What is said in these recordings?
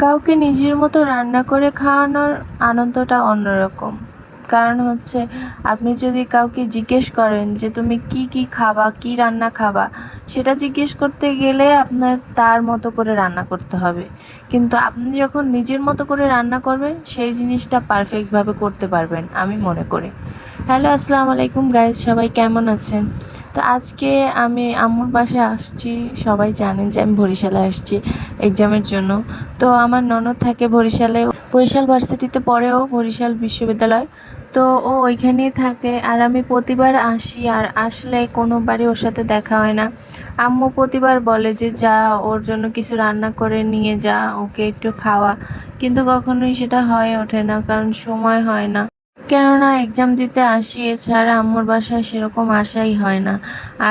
কাউকে নিজের মতো রান্না করে খাওয়ানোর আনন্দটা অন্যরকম। কারণ হচ্ছে আপনি যদি কাউকে জিজ্ঞেস করেন যে তুমি কি খাবা, কি রান্না খাবা, সেটা জিজ্ঞেস করতে গেলে আপনার তার মতো করে রান্না করতে হবে। কিন্তু আপনি যখন নিজের মতো করে রান্না করবেন সেই জিনিসটা পারফেক্টভাবে করতে পারবেন আমি মনে করি। হ্যালো, আসসালামু আলাইকুম গাইজ, সবাই কেমন আছেন? তো আজকে আমি আম্মুর বাসায় আসছি। সবাই জানেন যে আমি বরিশালে আসছি এক্সামের জন্য। তো আমার ননদ থাকে বরিশালে, বরিশাল ভার্সিটিতে পড়েও, বরিশাল বিশ্ববিদ্যালয়। তো ও ওইখানেই থাকে আর আমি প্রতিবার আসি, আর আসলে কোনোবারই ওর সাথে দেখা হয় না। আম্মু প্রতিবার বলে যে যা ওর জন্য কিছু রান্না করে নিয়ে যা, ওকে একটু খাওয়া, কিন্তু কখনোই সেটা হয়ে ওঠে না, কারণ সময় হয় না। কেননা এক্সাম দিতে আসি, এছাড়া আম্মুর বাসায় সেরকম আসাই হয় না।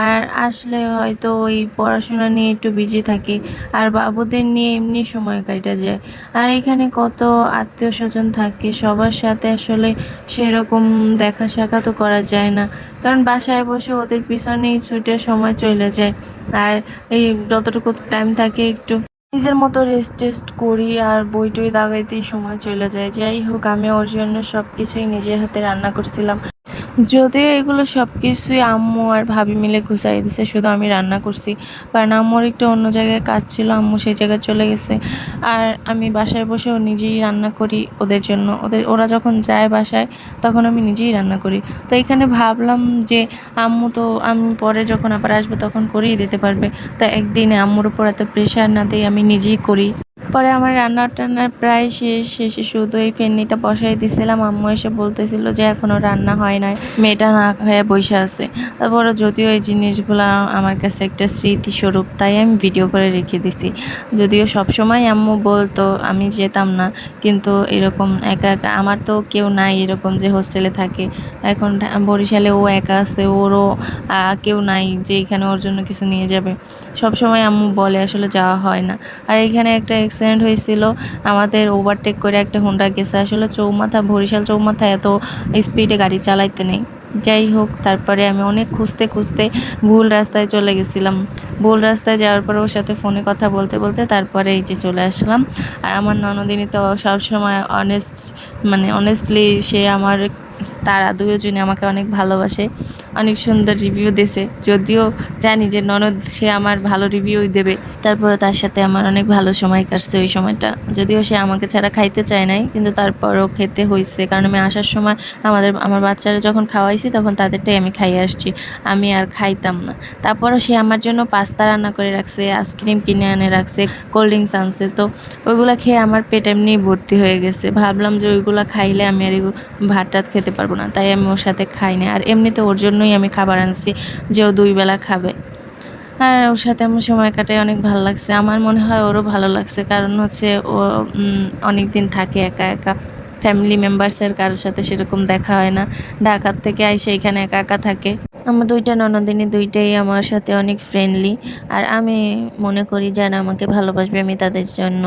আর আসলে হয়তো ওই পড়াশোনা নিয়ে একটু বিজি থাকি, আর বাবুদের নিয়ে এমনি সময় কাটা যায়। আর এখানে কত আত্মীয় স্বজন থাকে, সবার সাথে আসলে সেরকম দেখা সাক্ষাৎ করা যায় না, কারণ বাসায় বসে ওদের পিছনেই ছুটে সময় চলে যায়। আর এই যতটুকু টাইম থাকে একটু নিজের মতো রেস্ট করি, আর বই টই দাগাইতেই সময় চলে যায়। যাই হোক, আমি ওর জন্য সব কিছুই নিজের হাতে রান্না করছিলাম। যদিও এগুলো সব কিছুই আম্মু আর ভাবি মিলে গুছাই দিছে, শুধু আমি রান্না করছি। কারণ আম্মুর একটু অন্য জায়গায় কাজ ছিল, আম্মু সেই জায়গায় চলে গেছে। আর আমি বাসায় বসেও নিজেই রান্না করি ওদের জন্য। ওরা যখন যায় বাসায় তখন আমি নিজেই রান্না করি। তো এখানে ভাবলাম যে আমি পরে যখন আবার আসবো তখন করেই দিতে পারবে। তো একদিনে আম্মুর উপর এত প্রেশার না দিয়ে আমি নিজেই করি। পরে আমার রান্না প্রায় শেষে শুধু এই ফেন্নিটা বসাই দিছিলাম। আম্মু এসে বলতেছিল যে এখনও রান্না হয় নাই, মেয়েটা না খেয়ে বসে আছে। তারপরে যদিও এই জিনিসগুলো আমার কাছে একটা স্মৃতিস্বরূপ, তাই আমি ভিডিও করে রেখে দিছি। যদিও সবসময় আম্মু বলতো আমি যেতাম না, কিন্তু এরকম একা একা আমার তো কেউ নাই এরকম যে হোস্টেলে থাকে। এখন বরিশালে ও একা আছে, ওরও কেউ নাই যে এখানে ওর জন্য কিছু নিয়ে যাবে। সবসময় আম্মু বলে, আসলে যাওয়া হয় না। আর এখানে একটা অ্যাক্সিডেন্ট হয়েছিল, আমাদের ওভারটেক করে একটা হোন্ডা গেছে। আসলে বরিশাল চৌমাথা এত স্পিডে গাড়ি চালাইতে নেই। যাই হোক, তারপরে আমি অনেক খুঁজতে ভুল রাস্তায় চলে গেছিলাম। ভুল রাস্তায় যাওয়ার পরে ওর সাথে ফোনে কথা বলতে বলতে তারপরে এই যে চলে আসলাম। আর আমার ননদিনী তো সবসময় অনেস্টলি তারা দুজনে আমাকে অনেক ভালোবাসে, অনেক সুন্দর রিভিউ দিছে। যদিও জানি যে ননদ সে আমার ভালো রিভিউই দেবে, তারপরে তার সাথে আমার অনেক ভালো সময় কাটছে ওই সময়টা। যদিও সে আমাকে ছাড়া খাইতে চায় নাই, কিন্তু তারপরও খেতে হয়েছে, কারণ আমি আসার সময় আমার বাচ্চারা যখন খাওয়াইছি তখন তাদেরটাই আমি খাইয়ে আসছি, আমি আর খাইতাম না। তারপরও সে আমার জন্য পাস্তা রান্না করে রাখছে, আইসক্রিম কিনে এনে রাখছে, কোল্ড ড্রিঙ্কস আনছে। তো ওইগুলো খেয়ে আমার পেট এমনি ভর্তি হয়ে গেছে। ভাবলাম যে ওইগুলো খাইলে আমি আর ভাত টাত খেতে পারবো না, তাই আমি ওর সাথে খাই না। আর এমনিতে ওর জন্যই আমি খাবার আনছি যে ও 2 বেলা খাবে। আর ওর সাথে আমার সময় কাটাই অনেক ভালো লাগছে। আমার মনে হয় ওরও ভালো লাগছে, কারণ হচ্ছে ও অনেক দিন থাকে একা একা, ফ্যামিলি মেম্বার্সের কারোর সাথে সেরকম দেখা হয় না। ঢাকার থেকে আইসে এখানে একা একা থাকে। আমার 2টা ননদিনী, 2টাই আমার সাথে অনেক ফ্রেন্ডলি। আর আমি মনে করি যারা আমাকে ভালোবাসবে আমি তাদের জন্য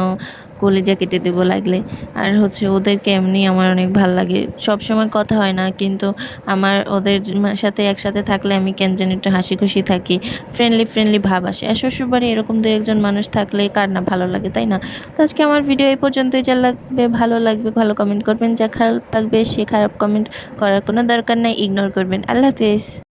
কলিজা কেটে দেবো লাগলে। আর হচ্ছে ওদেরকে এমনি আমার অনেক ভালো লাগে। সব সময় কথা হয় না, কিন্তু আমার ওদের সাথে একসাথে থাকলে আমি কেন জানি একটু হাসি খুশি থাকি, ফ্রেন্ডলি ভাব আসে। আর শ্বশুরবাড়ি এরকম 2-1 মানুষ থাকলে কার না ভালো লাগে, তাই না? তো আজকে আমার ভিডিও এই পর্যন্তই। যা লাগবে ভালো লাগবে ভালো কমেন্ট করবেন, যা খারাপ লাগবে সে খারাপ কমেন্ট করার কোনো দরকার নাই, ইগনোর করবেন। আল্লাহ হাফেজ।